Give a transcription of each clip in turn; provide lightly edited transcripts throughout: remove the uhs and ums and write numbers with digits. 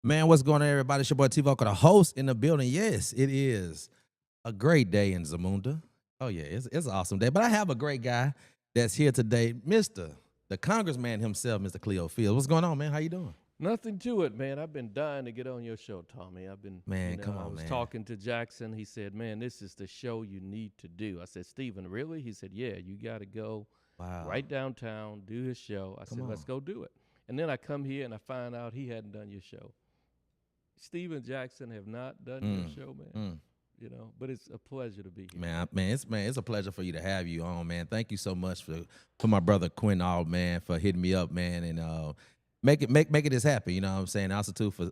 Man, what's going on, everybody? It's your boy Tvokalz, the host in the building. Yes, it is a great day in Zamunda. Oh, yeah, it's an awesome day. But I have a great guy that's here today, the Congressman himself, Mr. Cleo Fields. What's going on, man? How you doing? Nothing to it, man. I've been dying to get on your show, Tommy. I've been, Man, come I on, was man. talking to Jackson. He said, man, this is the show you need to do. I said, Stephen, really? He said, yeah, you got to go Wow. right downtown, do his show. I said, let's go do it. And then I come here and I find out he hadn't done your show. Stephen Jackson have not done your show, man. But it's a pleasure to be here. Man, it's a pleasure for you to have you on, man. Thank you so much for my brother Quinn All, man, for hitting me up, man, and making this happen. You know what I'm saying? Also too for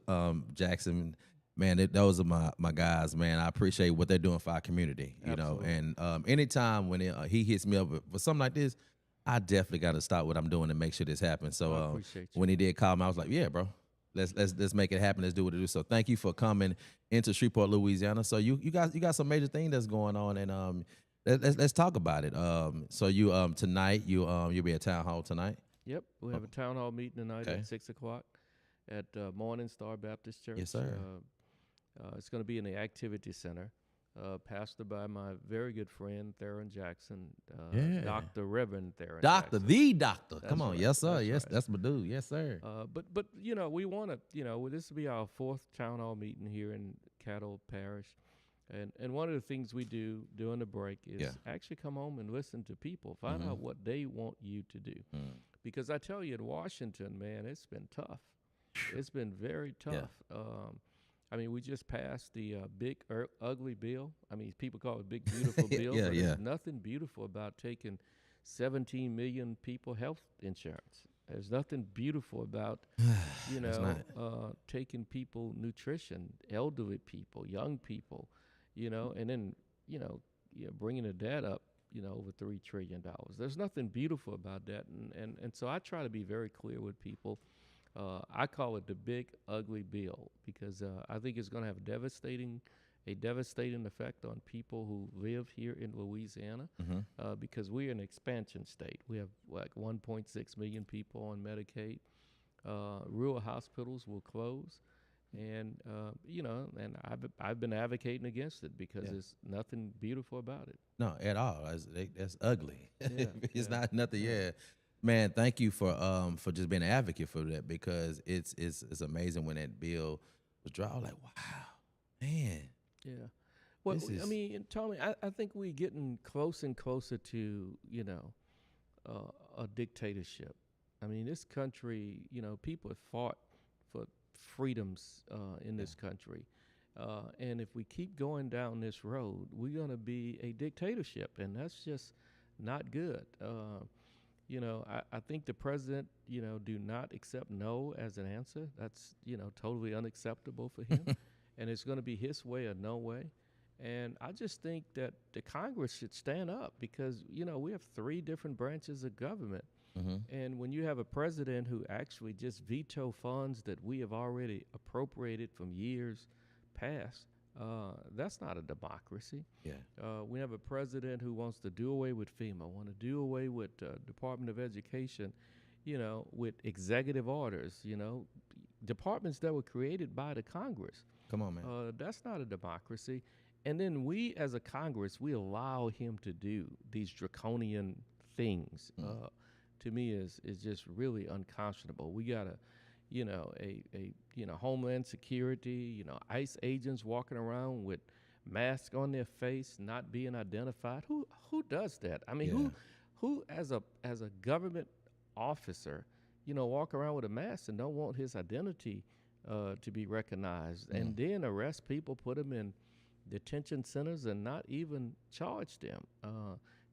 Jackson, man. Those are my guys, man. I appreciate what they're doing for our community. You Absolutely. know, and anytime when he hits me up for something like this, I definitely got to stop what I'm doing and make sure this happens. So I appreciate you. when he did call me, I was like, yeah, bro. Let's make it happen. Let's do what it do. So thank you for coming into Shreveport, Louisiana. So you got some major thing that's going on, and let's talk about it. So you tonight you'll be at town hall tonight. Yep, we have a town hall meeting tonight Okay. at 6 o'clock at Morning Star Baptist Church. Yes, sir. It's going to be in the Activity Center, pastored by my very good friend, Theron Jackson, Yeah. Dr. Reverend Theron Doctor, Jackson. the doctor. That's Come on, right. yes, sir. That's Yes, right. that's my dude. Yes, sir. But we want to, this will be our fourth town hall meeting here in Caddo Parish. And one of the things we do during the break is actually come home and listen to people, find out what they want you to do. Because I tell you, in Washington, man, it's been tough. It's been very tough. I mean, we just passed the big, ugly bill. I mean, people call it big, beautiful bill, but there's nothing beautiful about taking 17 million people health insurance. There's nothing beautiful about, taking people nutrition, elderly people, young people, and then, bringing the debt up, over $3 trillion. There's nothing beautiful about that. And so I try to be very clear with people. I call it the big, ugly bill because I think it's going to have a devastating effect on people who live here in Louisiana because we're an expansion state. We have like 1.6 million people on Medicaid. Rural hospitals will close. And and I've been advocating against it because there's nothing beautiful about it. No, at all. That's ugly. Yeah, It's not nothing. Yeah. Man, thank you for just being an advocate for that because it's amazing when that bill was dropped. Like, wow, man. Yeah. Well, I mean, Tommy, I think we're getting closer and closer to a dictatorship. I mean, this country, people have fought for freedoms in this country. And if we keep going down this road, we're going to be a dictatorship, and that's just not good. I think the president, do not accept no as an answer. That's, totally unacceptable for him. And it's going to be his way or no way. And I just think that the Congress should stand up because, we have 3 different branches of government. And when you have a president who actually just veto funds that we have already appropriated from years past, that's not a democracy. We have a president who wants to do away with FEMA, want to do away with Department of Education, with executive orders, departments that were created by the Congress. Come on, man. That's not a democracy. And then we, as a Congress, we allow him to do these draconian things. To me, is just really unconscionable. We got a Homeland Security, ICE agents walking around with masks on their face, not being identified. Who does that? I mean, who as a government officer, walk around with a mask and don't want his identity to be recognized, and then arrest people, put them in detention centers, and not even charge them?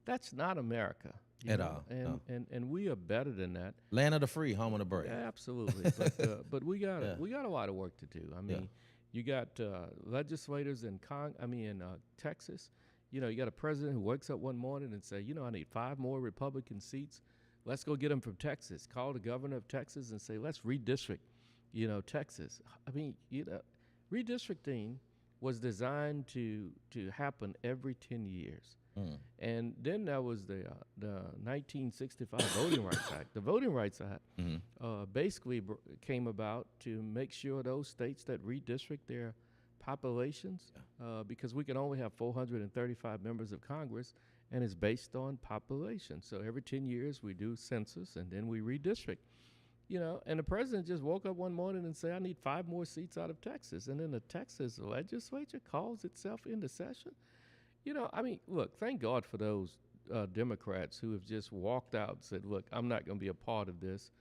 That's not America. At all. And we are better than that. Land of the free, home of the brave. Yeah, absolutely. But we got a lot of work to do. I mean, you got legislators in Texas. You got a president who wakes up one morning and say, I need 5 more Republican seats. Let's go get them from Texas. Call the governor of Texas and say, let's redistrict, Texas. I mean, redistricting was designed to happen every 10 years. And then there was the 1965 Voting Rights Act. The Voting Rights Act basically came about to make sure those states that redistrict their populations, because we can only have 435 members of Congress, and it's based on population. So every 10 years we do census, and then we redistrict. You know, and the president just woke up one morning and said, I need 5 more seats out of Texas. And then the Texas legislature calls itself into session. You know, I mean, look, thank God for those Democrats who have just walked out and said, look, I'm not going to be a part of this.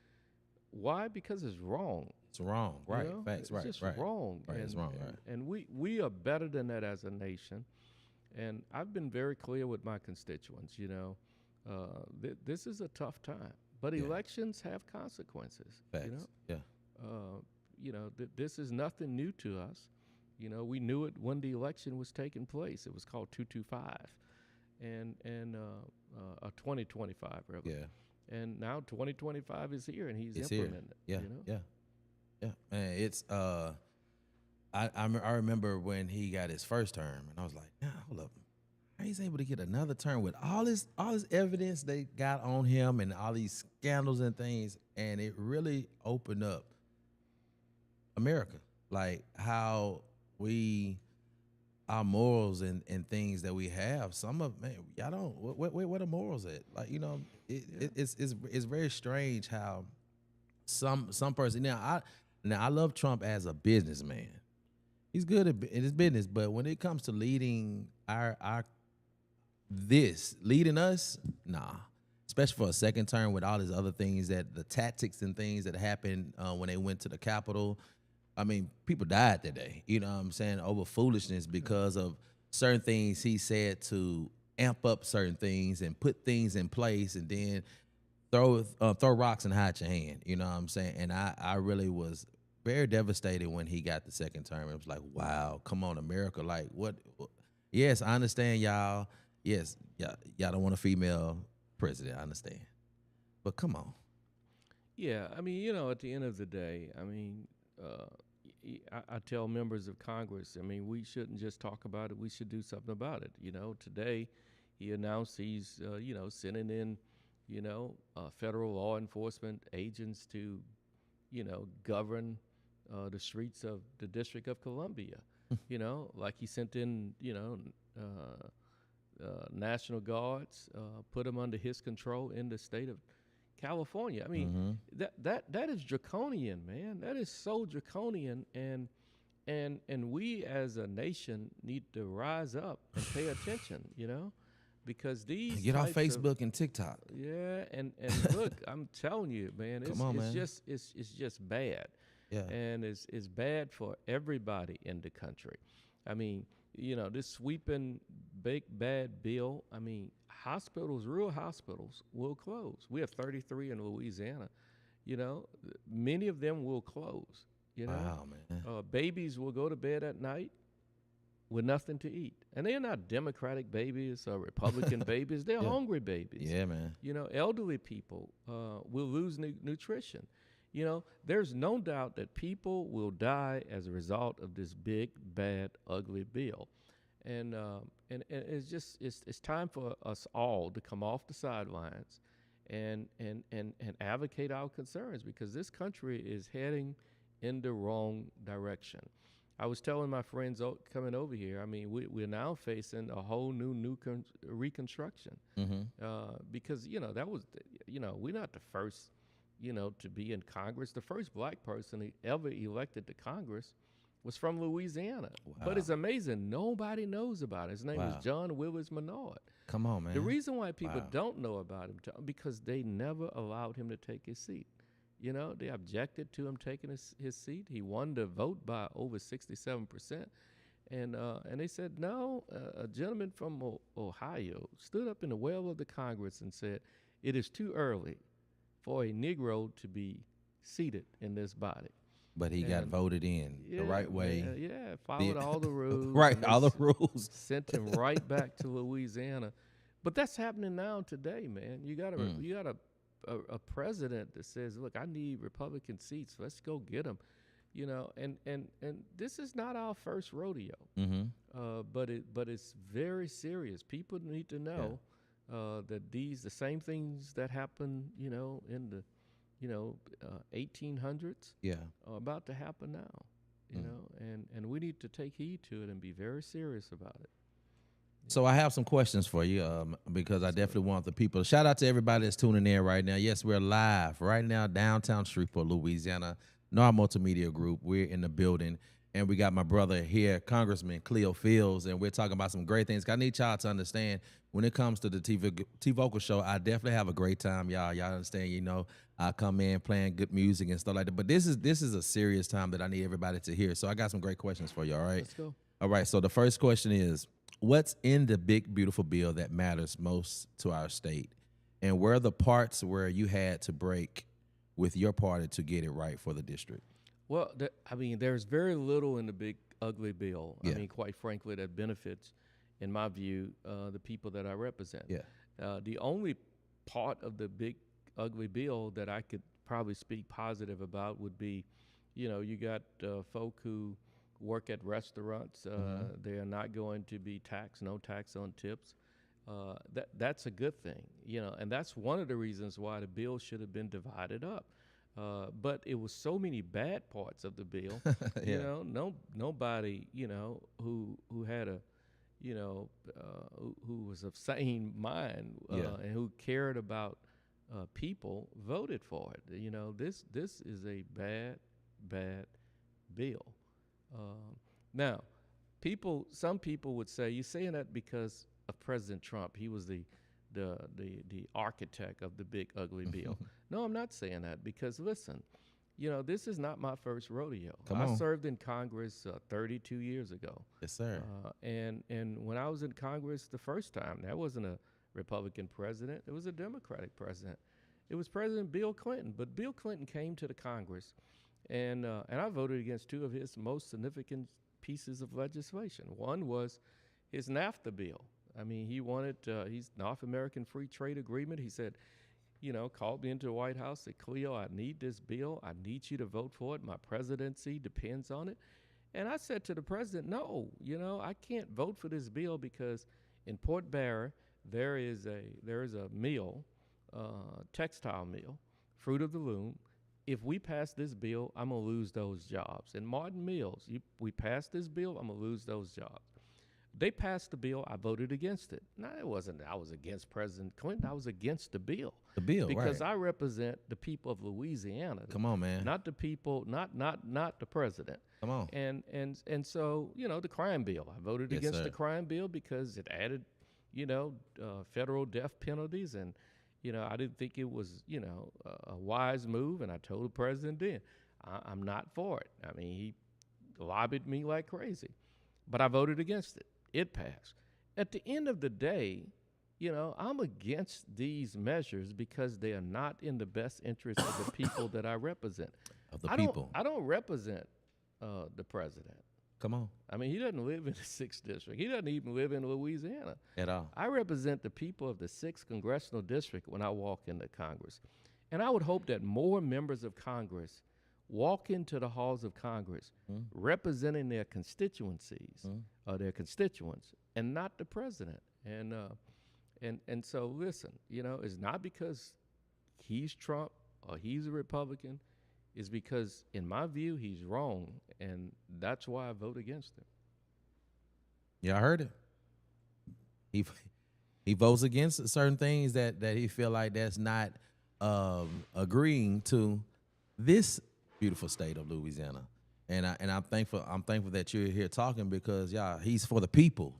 Why? Because it's wrong. It's wrong, right? You know? Facts, right? It's just right. wrong. Right, it's wrong, right? And we are better than that as a nation. And I've been very clear with my constituents, you know, this is a tough time. But elections have consequences. Facts. You know? Yeah. You know, this is nothing new to us. You know, we knew it when the election was taking place. It was called 225, and 2025 rather. Yeah. And now 2025 is here, and he's It's implementing here. it. Yeah. You know? Yeah. Yeah. Man, it's I remember when he got his first term, and I was like, nah, hold up. How he's able to get another term with all this evidence they got on him and all these scandals and things, and it really opened up America, like how our morals and things that we have. Some of, man, y'all don't. Where the morals at? Like, you know, it's very strange how some person. Now I love Trump as a businessman. He's good at his business, but when it comes to leading leading us, nah. Especially for a second term with all these other things, that the tactics and things that happened when they went to the Capitol. I mean, people died that day, you know what I'm saying, over foolishness because of certain things he said to amp up certain things and put things in place, and then throw rocks and hide your hand, you know what I'm saying? And I really was very devastated when he got the second term. It was like, wow, come on, America. Like, what? Yes, I understand y'all. Yes, y'all don't want a female president. I understand. But come on. Yeah, I mean, you know, at the end of the day, I mean, I tell members of Congress, I mean, we shouldn't just talk about it. We should do something about it. You know, today he announced he's, you know, sending in, you know, federal law enforcement agents to, you know, govern the streets of the District of Columbia. You know, like he sent in, you know, National Guards, put them under his control in the state of California. I mean, that is draconian, man. That is so draconian, and we as a nation need to rise up and pay attention, you know, because these get off Facebook and TikTok. Yeah, and look, I'm telling you, man, it's just bad. Yeah. And it's bad for everybody in the country. I mean, you know, this sweeping big bad bill, I mean, hospitals, real hospitals will close. We have 33 in Louisiana. You know, many of them will close. You know, wow, man. Babies will go to bed at night with nothing to eat. And they're not Democratic babies or Republican babies. They're hungry babies. Yeah, man. You know, elderly people will lose nutrition. You know, there's no doubt that people will die as a result of this big, bad, ugly bill. And it's just it's time for us all to come off the sidelines and advocate our concerns, because this country is heading in the wrong direction. I was telling my friends coming over here, I mean, we're now facing a whole new reconstruction, because, you know, that was, you know, we're not the first, you know, to be in Congress. The first black person ever elected to Congress was from Louisiana. Wow. But it's amazing. Nobody knows about it. His name was John Willis Menard. Come on, man. The reason why people don't know about him, because they never allowed him to take his seat. You know, they objected to him taking his seat. He won the vote by over 67%. And they said, no, a gentleman from Ohio stood up in the well of the Congress and said, it is too early for a Negro to be seated in this body. But he got voted in the right way. Followed all the rules. Right, all the rules. Sent him right back to Louisiana. But that's happening now today, man. You got a president that says, look, I need Republican seats. Let's go get them. you know, and this is not our first rodeo, but it's very serious. People need to know that the same things that happened, you know, in the 1800s, are about to happen now, you know, and we need to take heed to it and be very serious about it. So I have some questions for you because I definitely want the people. Shout out to everybody that's tuning in right now. Yes, we're live right now, downtown Shreveport, Louisiana, Nard Multimedia Group. We're in the building, and we got my brother here, Congressman Cleo Fields, and we're talking about some great things. I need y'all to understand when it comes to the Tvokalz show, I definitely have a great time, y'all. Y'all understand, you know, I come in playing good music and stuff like that. But this is a serious time that I need everybody to hear. So I got some great questions for you, all right? Let's go. All right, so the first question is, what's in the big, beautiful bill that matters most to our state? And where are the parts where you had to break with your party to get it right for the district? Well, I mean, there's very little in the big, ugly bill. Yeah. I mean, quite frankly, that benefits, in my view, the people that I represent. Yeah. The only part of the big, ugly bill that I could probably speak positive about would be, you know, you got folk who work at restaurants. They are not going to be taxed, no tax on tips. That's a good thing, you know, and that's one of the reasons why the bill should have been divided up. But it was so many bad parts of the bill, you know, nobody, you know, who had a, you know, who was of sane mind and who cared about people voted for it. You know, this is a bad bill. Now, some people would say, you're saying that because of President Trump. He was the architect of the big ugly bill. No, I'm not saying that because, listen, you know, this is not my first rodeo. I served in Congress 32 years ago. Yes, sir. And when I was in Congress the first time, that wasn't a Republican president. It was a Democratic president. It was President Bill Clinton. But Bill Clinton came to the Congress, and I voted against two of his most significant pieces of legislation. One was his NAFTA bill. I mean, he wanted his North American Free Trade Agreement. He said, you know, called me into the White House, said, Cleo, I need this bill. I need you to vote for it. My presidency depends on it. And I said to the president, no, you know, I can't vote for this bill because in Port Barre, there is a mill, textile mill, Fruit of the Loom. If we pass this bill, I'm going to lose those jobs. In Martin Mills, we pass this bill, I'm going to lose those jobs. They passed the bill. I voted against it. No, it wasn't. I was against President Clinton. I was against the bill. The bill, because right. I represent the people of Louisiana. Come on, man. Not the people. Not the president. Come on. And so, you know, the crime bill. I voted against the crime bill because it added, you know, federal death penalties, and you know, I didn't think it was, you know, a wise move. And I told the president then, I'm not for it. I mean, he lobbied me like crazy, but I voted against it. It passed. At the end of the day, you know, I'm against these measures because they are not in the best interest of the people that I represent. Of the people. I don't represent the president. Come on. I mean, he doesn't live in the 6th district. He doesn't even live in Louisiana. At all. I represent the people of the 6th congressional district when I walk into Congress. And I would hope that more members of Congress walk into the halls of Congress representing their constituencies or their constituents and not the president. And so listen, you know, it's not because he's Trump or he's a Republican. It's because, in my view, he's wrong, and that's why I vote against him. Yeah, I heard it. He votes against certain things that he feel like that's not agreeing to this beautiful state of Louisiana, and I'm thankful that you're here talking because he's for the people.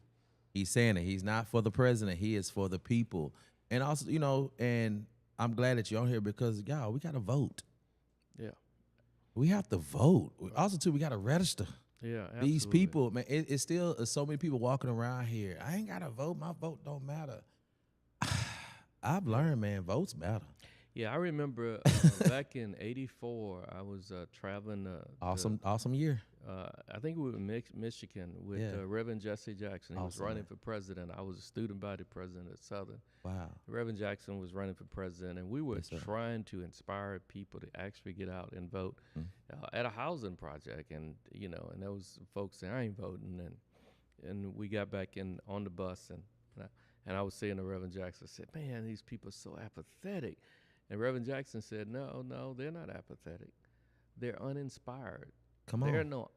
He's saying it. He's not for the president. He is for the people, and also, you know, and I'm glad that you're on here because we got to vote. Yeah, we have to vote. Also, too, we got to register. Yeah, absolutely. These people, man, it's still so many people walking around here. I ain't got to vote. My vote don't matter. I've learned, man, votes matter. Yeah, I remember back in '84, I was traveling. Awesome year. I think we were in Michigan with Reverend Jesse Jackson. He was running for president. I was a student body president at Southern. Wow. Reverend Jackson was running for president, and we were trying to inspire people to actually get out and vote at a housing project. And and there was folks saying, I ain't voting. And we got back on the bus, and I was saying to Reverend Jackson, I said, man, these people are so apathetic. And Reverend Jackson said, no, they're not apathetic. They're uninspired. Come on. There are no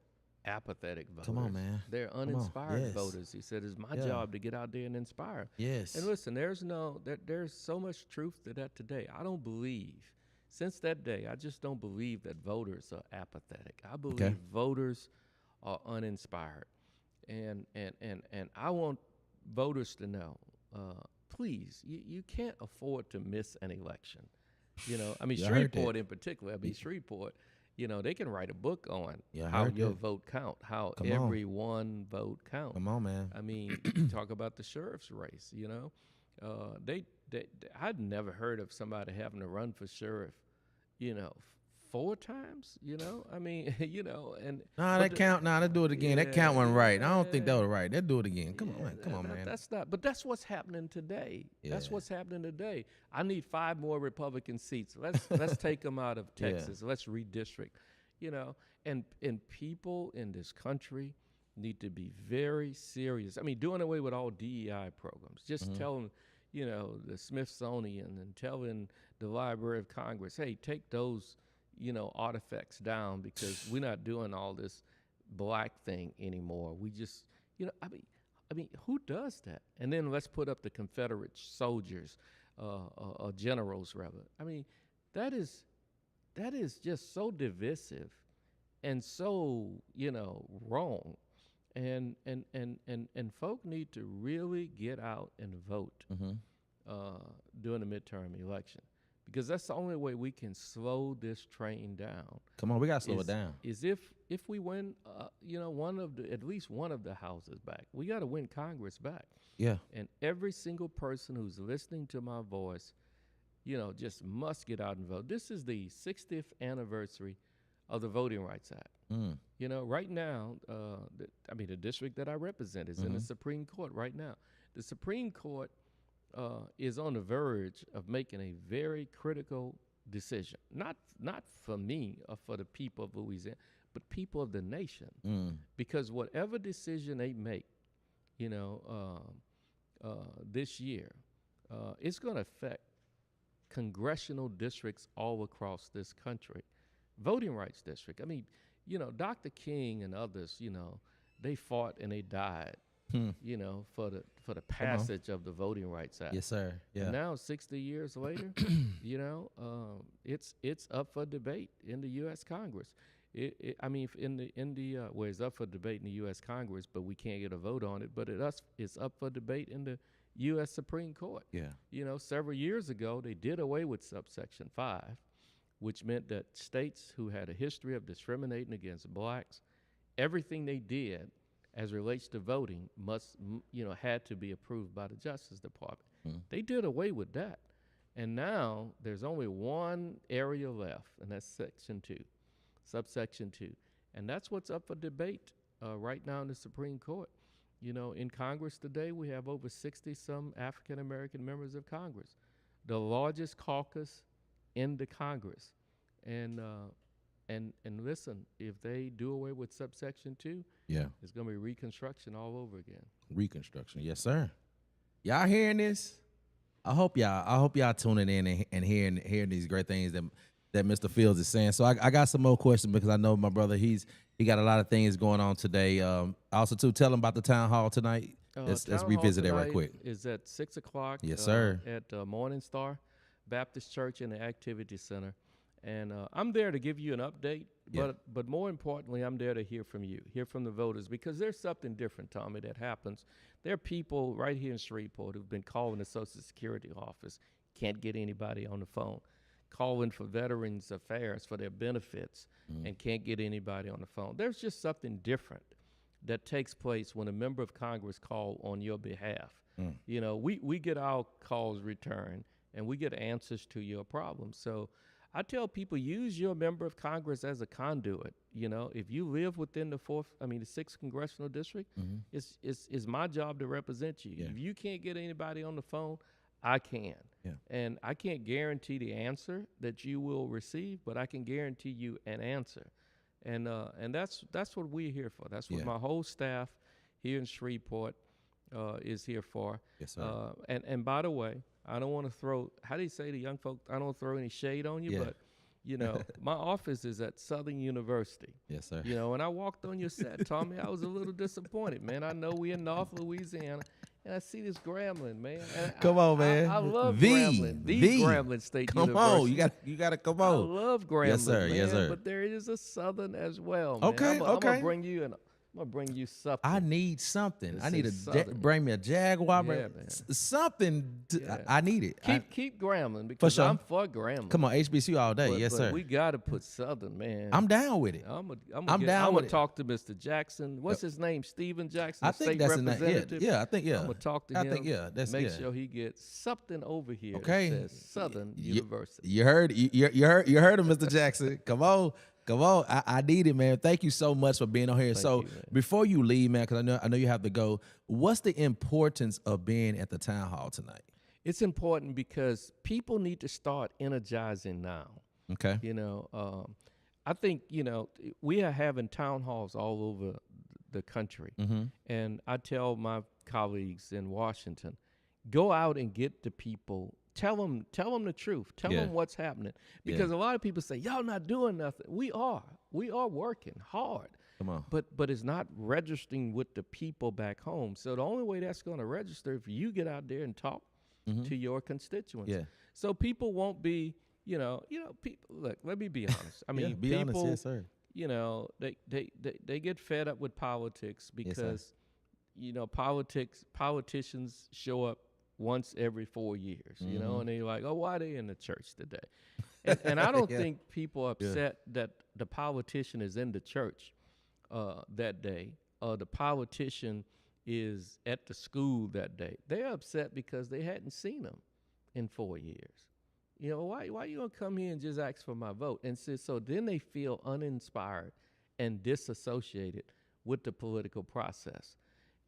apathetic voters. Come on, man. They're uninspired voters. He said, it's my job to get out there and inspire. Yes. And listen, there's so much truth to that today. I don't believe, since that day, I just don't believe that voters are apathetic. I believe voters are uninspired. And I want voters to know, please, you can't afford to miss an election. I mean, Shreveport in particular, Shreveport, they can write a book on how your vote count, how every one vote count. Come on, man. I mean, talk about the sheriff's race, I'd never heard of somebody having to run for sheriff, 4 times, I mean, and let's do it again. That count wasn't right. I don't think that was right. Let's do it again. Come on, man. That's not, but that's what's happening today. That's what's happening today. I need 5 more Republican seats. Let's take them out of Texas. Let's redistrict, and people in this country need to be very serious. I mean, doing away with all DEI programs, just telling, the Smithsonian and telling the Library of Congress, hey, take those artifacts down, because we're not doing all this black thing anymore. We just, I mean, who does that? And then let's put up the Confederate soldiers, or generals rather. I mean, that is just so divisive and so, wrong. And folk need to really get out and vote during the midterm election. Because that's the only way we can slow this train down. Come on, we gotta slow it down. Is if we win, at least one of the houses back. We got to win Congress back. Yeah. And every single person who's listening to my voice, just must get out and vote. This is the 60th anniversary of the Voting Rights Act. Right now, the district that I represent is in the Supreme Court right now. The Supreme Court is on the verge of making a very critical decision. Not for me or for the people of Louisiana, but people of the nation. Because whatever decision they make, this year, it's going to affect congressional districts all across this country. Voting rights district. I mean, Dr. King and others, they fought and they died. For the passage of the Voting Rights Act. Yes, sir. Yeah. And now, 60 years later, it's up for debate in the U.S. Congress. It's up for debate in the U.S. Congress, but we can't get a vote on it. But it's up for debate in the U.S. Supreme Court. Yeah. Several years ago, they did away with subsection 5, which meant that states who had a history of discriminating against blacks, everything they did as relates to voting had to be approved by the Justice Department. They did away with that. And now there's only one area left, and that's subsection 2. And that's what's up for debate right now in the Supreme Court. In Congress today, we have over 60-some African-American members of Congress, the largest caucus in the Congress. And listen, if they do away with subsection 2, it's going to be Reconstruction all over again. Reconstruction, yes, sir. Y'all hearing this? I hope y'all tuning in and hearing these great things that Mr. Fields is saying. So I got some more questions, because I know my brother, he got a lot of things going on today. Also, too, tell him about the town hall tonight. Let's revisit that right quick. Is at 6 o'clock. Yes, sir. At Morning Star Baptist Church in the Activity Center. And I'm there to give you an update, but more importantly, I'm there to hear from you, hear from the voters, because there's something different, Tommy, that happens. There are people right here in Shreveport who've been calling the Social Security office, can't get anybody on the phone, calling for Veterans Affairs for their benefits, and can't get anybody on the phone. There's just something different that takes place when a member of Congress calls on your behalf. We get our calls returned. and we get answers to your problems. So I tell people, use your member of Congress as a conduit. You know, if you live within the 6th congressional district, it's my job to represent you. Yeah. If you can't get anybody on the phone, I can. Yeah. And I can't guarantee the answer that you will receive, but I can guarantee you an answer. And that's what we're here for. That's what my whole staff here in Shreveport is here for. Yes, sir. And by the way, I don't want to throw, how do you say to young folk, I don't want to throw any shade on you, but, you know, my office is at Southern University. Yes, sir. You know, when I walked on your set, Tommy, I was a little disappointed, man. I know we in North Louisiana, and I see this Grambling, man. Come on, man. I love Grambling. The Grambling State University. Come on, you got to come on. I love Grambling, yes, sir. Man, yes, sir. But there is a Southern as well, man. Okay, I'm gonna bring you I'm gonna bring you something. I need something. I need Southern. bring me a Jaguar. Yeah, something. I need it. Keep Grambling because sure. I'm for Grambling. Come on, HBCU all day. Yes, but sir. We got to put Southern, man. I'm down with it. I'm down with gonna it. talk to Mr. Jackson. What's his name? Stephen Jackson. I think state that's in that. representative. Yeah, I think I'm gonna talk to him. I think that's make sure he gets something over here. Okay. That says Southern University. You heard him, Mr. Jackson. Come on. I need it, man. Thank you so much for being on here. Thank you, before you leave, man, because I know you have to go. What's the importance of being at the town hall tonight? It's important because people need to start energizing now. Okay. You know, I think, you know, we are having town halls all over the country. And I tell my colleagues in Washington, go out and get the people. Tell them the truth. Tell them what's happening. Because a lot of people say, y'all not doing nothing. We are working hard. Come on. But it's not registering with the people back home. So the only way that's going to register if you get out there and talk to your constituents. Yeah. So people won't be, people, look, let me be honest. I mean, be people, honest, yes, sir. you know, they get fed up with politics because, politicians show up once every 4 years, you know, and they're like, oh, why are they in the church today? And I don't think people are upset that the politician is in the church that day, or the politician is at the school that day. They're upset because they hadn't seen them in 4 years. You know, why you gonna come here and just ask for my vote? And so then they feel uninspired and disassociated with the political process.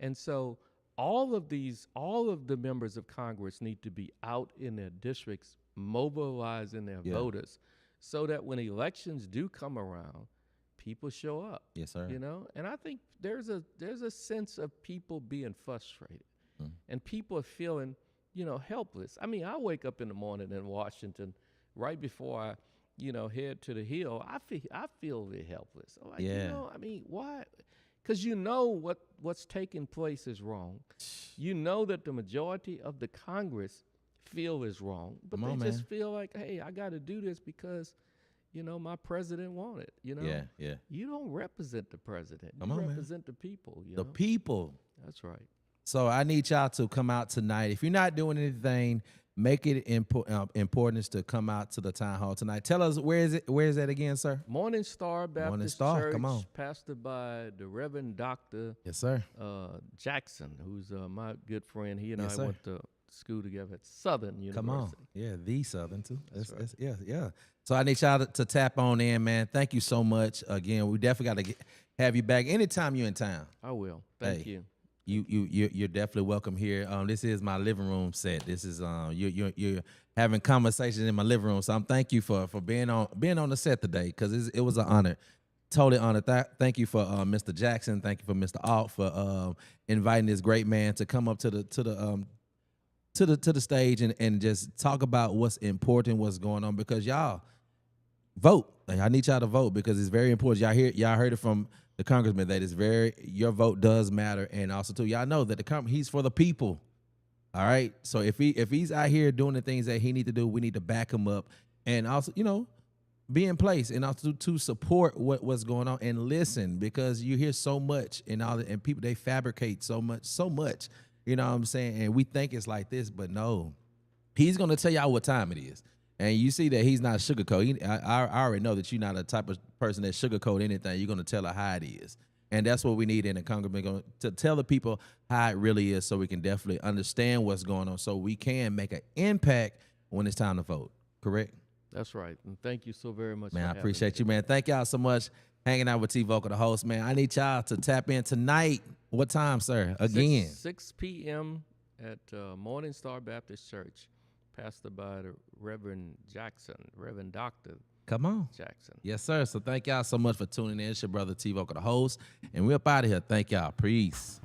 And so all of the members of Congress need to be out in their districts, mobilizing their voters, so that when elections do come around, people show up. Yes, sir. You know, and I think there's a sense of people being frustrated, and people are feeling, helpless. I mean, I wake up in the morning in Washington, right before I, head to the Hill. I feel a bit helpless. I'm like, why? Because what's taking place is wrong. You know that the majority of the Congress feel is wrong, but just feel like, hey, I got to do this because, my president wanted. Yeah. You don't represent the president. You represent the people. The people. That's right. So I need y'all to come out tonight. If you're not doing anything, make it importance to come out to the town hall tonight. Tell us, where is that again, sir? Morning Star Baptist Morning Star, Church, come on. pastored by the Reverend Dr. Yes, sir. Jackson, who's my good friend. He and Yes, I sir. went to school together at Southern University. Come on. Yeah, the Southern, too. That's right. Yeah. So I need y'all to tap on in, man. Thank you so much. Again, we definitely got to have you back anytime you're in town. I will. Thank you. You're definitely welcome here. This is my living room set. This is you're having conversations in my living room. So I'm thank you for being on the set today, because it was an honor, totally honored. Thank you for Mr. Jackson. Thank you for Mr. Alt for inviting this great man to come up to the stage and just talk about what's important, what's going on, because y'all vote. I need y'all to vote because it's very important. Y'all heard it from the congressman that your vote does matter, and also too, y'all know that he's for the people. All right, so if he's out here doing the things that he need to do, we need to back him up, and also be in place, and also to support what's going on and listen, because you hear so much and people, they fabricate so much. You know what I'm saying? And we think it's like this, but no, he's gonna tell y'all what time it is. And you see that he's not sugarcoat. I already know that you're not a type of person that sugarcoat anything. You're going to tell her how it is. And that's what we need in a congressman, to tell the people how it really is, so we can definitely understand what's going on, so we can make an impact when it's time to vote. Correct? That's right. And thank you so very much. Man, for I appreciate having you, me. man. Thank y'all so much hanging out with Tvokalz, the host, man. I need y'all to tap in tonight. What time, sir? Again. 6 p.m. at Morning Star Baptist Church, pastored by the Reverend Jackson, Reverend Dr. Come on. Jackson. Yes, sir. So thank y'all so much for tuning in. It's your brother Tvokalz, the host. And we're up out of here. Thank y'all. Peace.